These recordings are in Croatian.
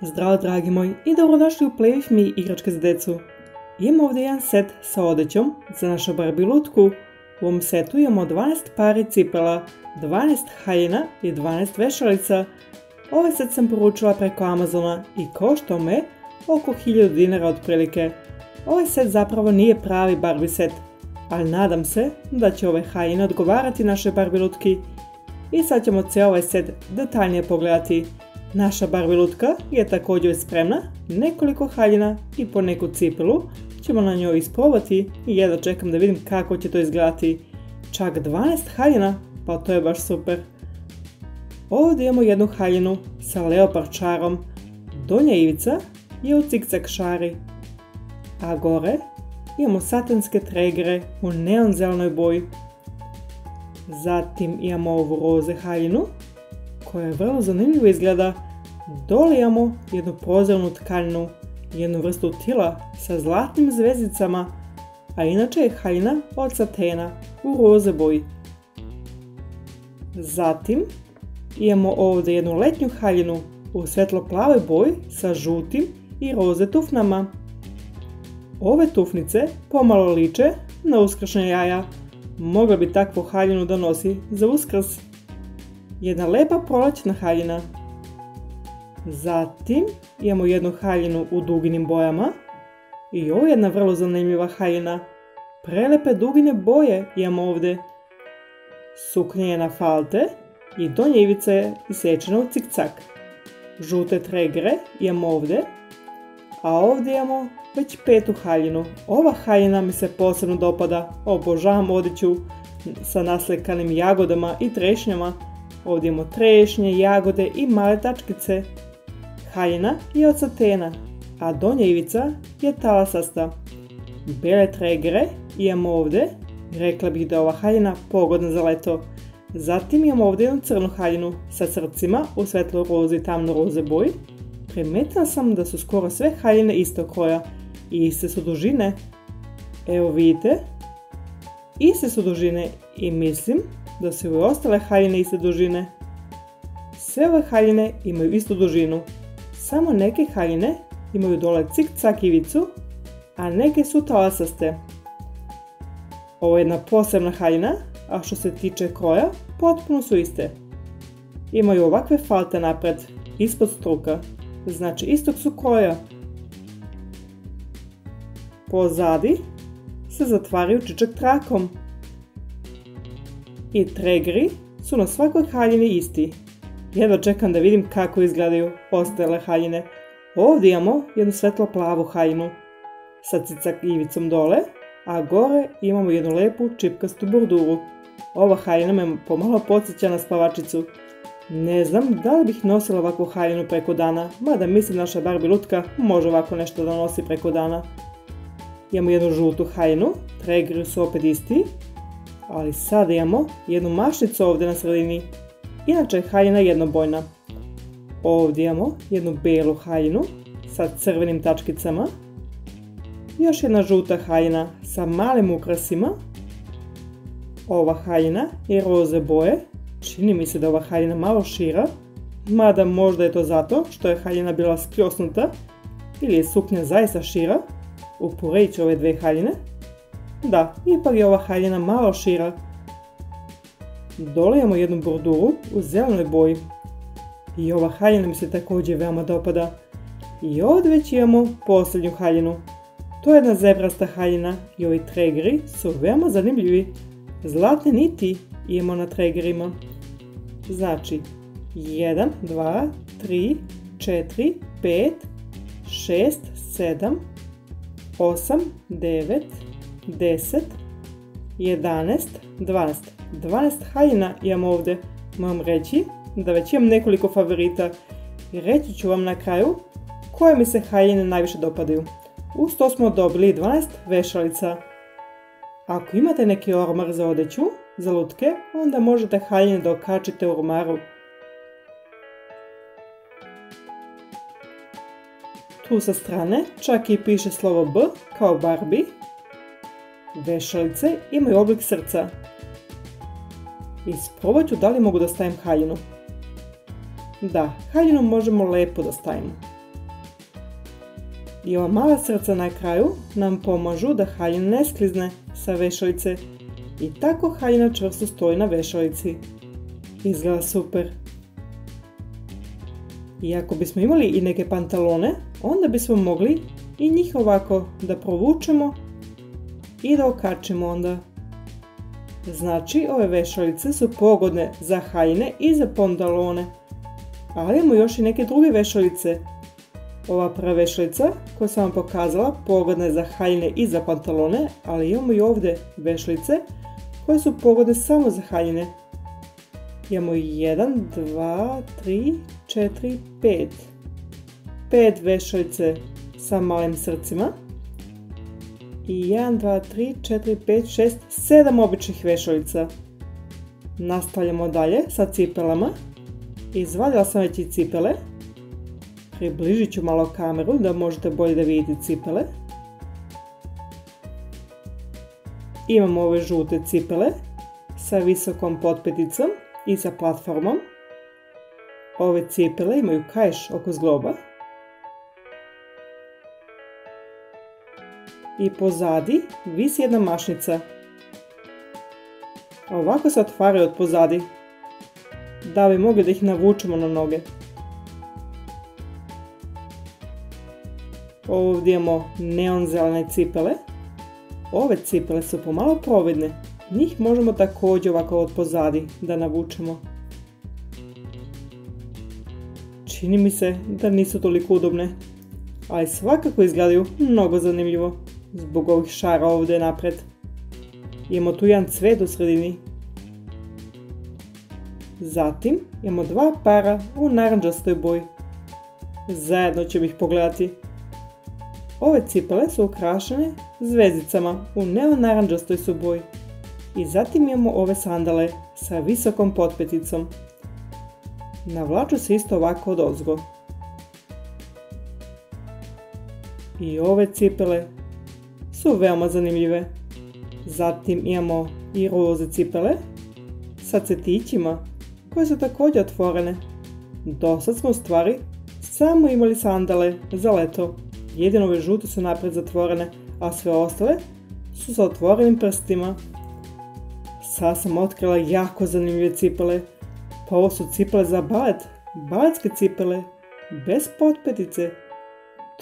Zdravo dragi moji i dobrodošli u Play With Me igračke za decu. Imamo ovdje jedan set sa odećom za našu Barbie lutku. U ovom setu imamo 12 pari cipela, 12 haljina i 12 vešalica. Ovaj set sam poručila preko Amazona i koštao me oko 1000 dinara otprilike. Ovaj set zapravo nije pravi Barbie set, ali nadam se da će ove haljine odgovarati našoj Barbie lutki. I sad ćemo cijel ovaj set detaljnije pogledati. Naša Barbie lutka je također spremna, nekoliko haljina i po neku cipelu ćemo na njoj isprobati i jedva čekam da vidim kako će to izgledati. Čak 12 haljina, pa to je baš super. Ovdje imamo jednu haljinu sa leopard šarom, donja ivica je u cikcak šari, a gore imamo satinske tregere u neon zelenoj boji. Zatim imamo ovu roze haljinu koja je vrlo zanimljivo izgleda. Dole imamo jednu prozirnu tkaninu, jednu vrstu tila sa zlatnim zvezdicama, a inače je haljina od satena u roze boji. Zatim imamo ovdje jednu letnju haljinu u svetlo-plavoj boji sa žutim i roze tufnama. Ove tufnice pomalo liče na uskršnja jaja. Mogla bi takvu haljinu da nosi za Uskrs. Jedna lepa prolećna haljina. Zatim imamo jednu haljinu u duginim bojama. I ovo je jedna vrlo zanimljiva haljina. Prelepe dugine boje imamo ovdje. Suknja je na falte i donja ivica je isječena u cikcak. Žute tregere imamo ovdje. A ovdje imamo već petu haljinu. Ova haljina mi se posebno dopada. Obožavam odjeću sa naslikanim jagodama i trešnjama. Ovdje imamo trešnje, jagode i male tačkice. Haljina je od satena, a donja ivica je talasasta. Bele tregere imamo ovdje. Rekla bih da je ova haljina pogodna za leto. Zatim imamo ovdje jednu crnu haljinu sa srcima u svetlo roze i tamno roze boji. Primijetila sam da su skoro sve haljine istog kroja i iste su dužine. Evo vidite, iste su dužine i mislim da su i ostale haljine iste dužine. Sve ove haljine imaju istu dužinu, samo neke haljine imaju dole cik-cak ivicu, a neke su talasaste. Ovo je jedna posebna haljina, a što se tiče kroja, potpuno su iste. Imaju ovakve falte napred, ispod struka, znači istog su kroja. Pozadi se zatvaraju čičak trakom. I tregeri su na svakoj haljini isti. Jedva čekam da vidim kako izgledaju ostale haljine. Ovdje imamo jednu svetlo-plavu haljinu sa cicak ivicom dole, a gore imamo jednu lepu čipkastu borduru. Ova haljina me pomalo podsjeća na spavačicu. Ne znam da li bih nosila ovakvu haljinu preko dana, mada mislim naša Barbie lutka može ovako nešto da nosi preko dana. Imamo jednu žutu haljinu, tregeri su opet isti, ali sada imamo jednu mašnicu ovdje na sredini. Inače je haljina jednobojna. Ovdje imamo jednu belu haljinu sa crvenim tačkicama. Još jedna žuta haljina sa malim ukrasima. Ova haljina je roze boje. Čini mi se da je ova haljina malo šira, mada možda je to zato što je haljina bila skljosnuta ili je suknja zaista šira. Uporedit ću ove dve haljine. Da, ipak je ova haljina malo šira. Dole imamo jednu borduru u zelenoj boji. I ova haljina mi se također veoma dopada. I ovdje već imamo posljednju haljinu. To je jedna zebrasta haljina i ovi tregeri su veoma zanimljivi. Zlatne niti imamo na tregerima. Znači 1, 2, 3, 4, 5, 6, 7, 8, 9, 10, 11, 12. 12 haljina imam ovdje. Moram reći da već imam nekoliko favorita i reći ću vam na kraju koje mi se haljine najviše dopadaju. Uz to smo dobili 12 vešalica. Ako imate neki ormar za odeću, za lutke, onda možete haljine da okačite u ormaru. Tu sa strane čak i piše slovo B kao Barbie. Vešalice imaju oblik srca. Isprobat ću da li mogu da stavim haljinu. Da, haljinu možemo lepo da stavimo. I ova mala srca na kraju nam pomažu da haljina ne sklizne sa vešalice i tako haljina čvrsto stoji na vešalici. Izgleda super. I ako bismo imali i neke pantalone, onda bismo mogli i njih ovako da provučemo i da okačimo onda. Znači, ove vešalice su pogodne za haljine i za pantalone. Ali imamo još i neke druge vešalice. Ova prva vešalica koju sam vam pokazala pogodna je za haljine i za pantalone, ali imamo i ovdje vešalice koje su pogodne samo za haljine. Imamo 1, 2, 3, 4, 5. 5 vešalice sa malim srcima. I 1, 2, 3, 4, 5, 6, 7 običnih vešalica. Nastavljamo dalje sa cipelama. Izvadila sam već i cipele. Približit ću malo kameru da možete bolje da vidite cipele. Imamo ove žute cipele sa visokom potpeticom i sa platformom. Ove cipele imaju kaiš oko zgloba. I pozadi visi jedna mašnica. Ovako se otvaraju od pozadi, da bi mogli da ih navučemo na noge. Ovdje imamo neon zelene cipele. Ove cipele su pomalo providne. Njih možemo također ovako od pozadi da navučemo. Čini mi se da nisu toliko udobne, ali svakako izgledaju mnogo zanimljivo zbog ovih šara ovdje napred. Imamo tu jedan cvet u sredini. Zatim imamo dva para u narančastoj boji. Zajedno ćemo ih pogledati. Ove cipele su ukrašene zvezdicama u neonarančastoj su boji. I zatim imamo ove sandale sa visokom potpeticom. Navlaču se isto ovako odozgo. I ove cipele su veoma zanimljive. Zatim imamo i roze cipele sa cvetićima koje su također otvorene. Dosad smo u stvari samo imali sandale za leto. Jedino ove žute su napred zatvorene, a sve ostale su sa otvorenim prstima. Sad sam otkrila jako zanimljive cipele. Pa ovo su cipele za balet, baletske cipele, bez potpetice.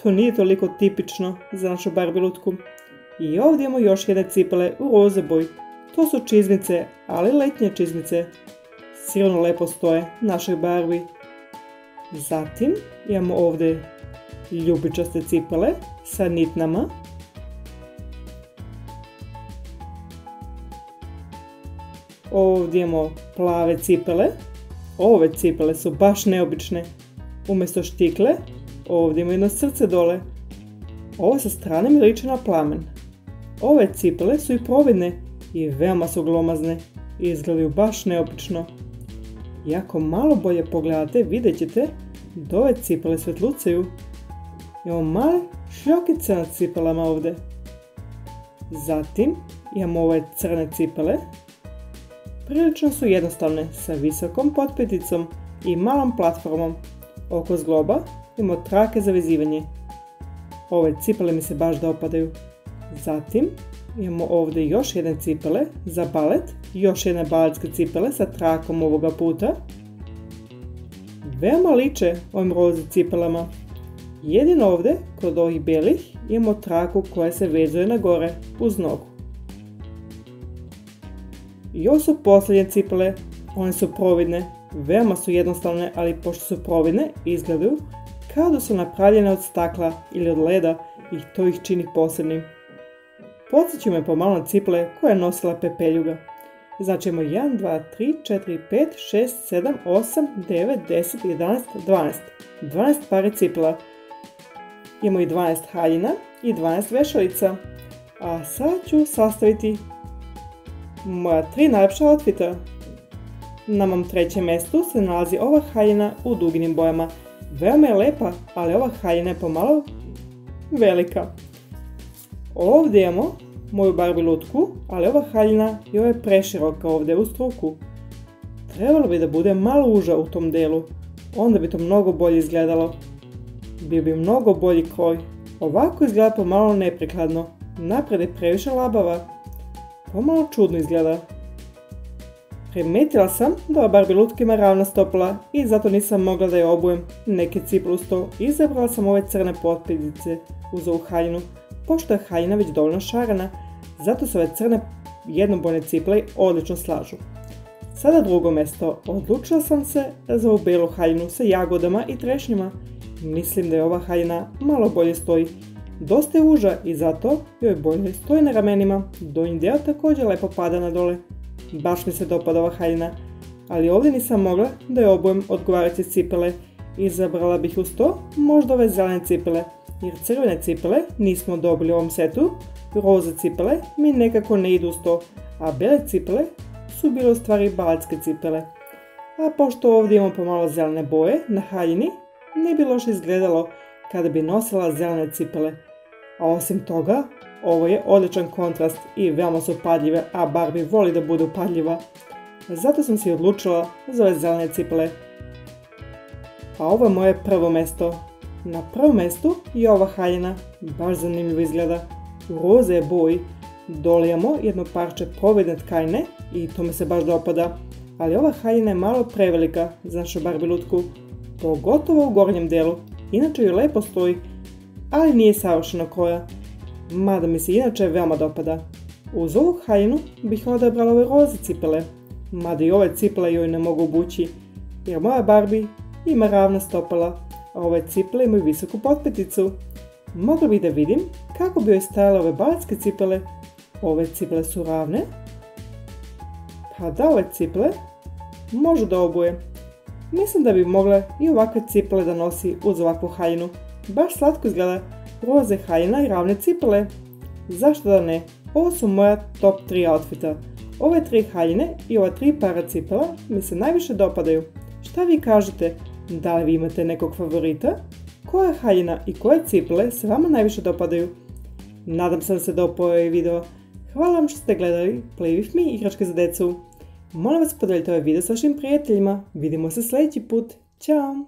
To nije toliko tipično za našu Barbie lutku. I ovdje imamo još jedne cipele u roze boji. To su čizmice, ali letnje čizmice. Sigurno lepo stoje našoj Barbie. Zatim imamo ovdje ljubičaste cipele sa nitnama. Ovdje imamo plave cipele. Ove cipele su baš neobične. Umjesto štikle, ovdje imamo jedno srce dole. Ovo sa strane mi liči na plamen. Ove cipele su i providne i veoma su glomazne i izgledaju baš neobično. I ako malo bolje pogledate, vidjet ćete da ove cipele svetlucaju. Imamo male šljokice na cipelama ovdje. Zatim imamo ove crne cipele. Prilično su jednostavne sa visokom potpeticom i malom platformom. Oko zgloba imamo trake za vezivanje. Ove cipele mi se baš dopadaju. Zatim imamo ovdje još jedne cipele za balet, još jedne baletske cipele sa trakom ovoga puta. Veoma liče ovim roze cipelama. Jedino ovdje, kod ovih belih, imamo traku koja se vezuje na gore uz nogu. I ovo su posljednje cipele, one su providne, veoma su jednostavne, ali pošto su providne, izgledaju kao da su napravljene od stakla ili od leda i to ih čini posebnim. Podsjeću me pomalo na cipele koje je nosila Pepeljuga. Znači imamo 1, 2, 3, 4, 5, 6, 7, 8, 9, 10, 11, 12. 12 pare cipela. Imamo i 12 haljina i 12 vešalica. A sad ću sastaviti moja 3 najljepša outfita. Na mom trećem mjestu se nalazi ova haljina u duginim bojama. Veoma je lepa, ali ova haljina je pomalo velika. Ovdje imamo moju Barbie lutku, ali ova haljina je preširoka ovdje u struku. Trebalo bi da bude malo uža u tom delu, onda bi to mnogo bolje izgledalo. Bio bi mnogo bolji kroj Ovako izgleda pomalo neprikladno. Naprijed je previše labava. Pomalo čudno izgleda. Primijetila sam da ova Barbie lutka ima ravna stopala i zato nisam mogla da je obujem neke cipele uz to. Izabrala sam ove crne potpitice uz ovu haljinu, pošto je haljina već dovoljno šarana, zato se ove crne jednobojne cipele odlično slažu. Sada drugo mjesto. Odlučila sam se za ovu belu haljinu sa jagodama i trešnjima. Mislim da je ova haljina malo bolje stoji. Dosta je uža i zato joj bolje stoji na ramenima. Donji dio također lepo pada na dole. Baš mi se dopada ova haljina, ali ovdje nisam mogla da je obujem odgovarajuće cipele. Izabrala bih uz to možda ove zelene cipele, jer crvene cipele nismo dobili u ovom setu, roze cipele mi nekako ne idu uz to, a bele cipele su bile u stvari baletske cipele. A pošto ovdje imamo pomalo zelene boje na haljini, ne bi loše izgledalo kada bi nosila zelene cipele. A osim toga, ovo je odličan kontrast i veoma su upadljive, a Barbie voli da bude upadljiva. Zato sam se odlučila za ove zelene cipele. A ovo je moje prvo mjesto. Na prvom mjestu je ova haljina, baš zanimljivo izgleda. U roze je boji. Dole imamo jedno parče provedne tkajne i to mi se baš dopada. Ali ova haljina je malo prevelika za našu Barbie lutku, pogotovo u gornjem dijelu. Inače joj lepo stoji, ali nije savršeno kroja. Mada mi se inače veoma dopada. Uz ovu haljinu bih odabrala ove roze cipele, mada i ove cipele joj ne mogu obući, jer moja Barbie ima ravna stopala, a ove cipele imaju visoku potpeticu. Mogla bih da vidim kako bi joj stajale ove baletske cipele. Ove cipele su ravne, pa da ove cipele može da obuje. Mislim da bi mogle i ovakve cipele da nosi uz ovakvu haljinu. Baš slatko izgleda. Roze haljina i ravne cipele. Zašto da ne? Ovo su moja top 3 outfita. Ove 3 haljine i ova 3 para cipela mi se najviše dopadaju. Šta vi kažete? Da li vi imate nekog favorita? Koja haljina i koje cipele se vama najviše dopadaju? Nadam se da se dopao ovaj video. Hvala vam što ste gledali Play With Me igračke za decu. Molim vas podelite ovaj video sa vašim prijateljima. Vidimo se sljedeći put. Ćao!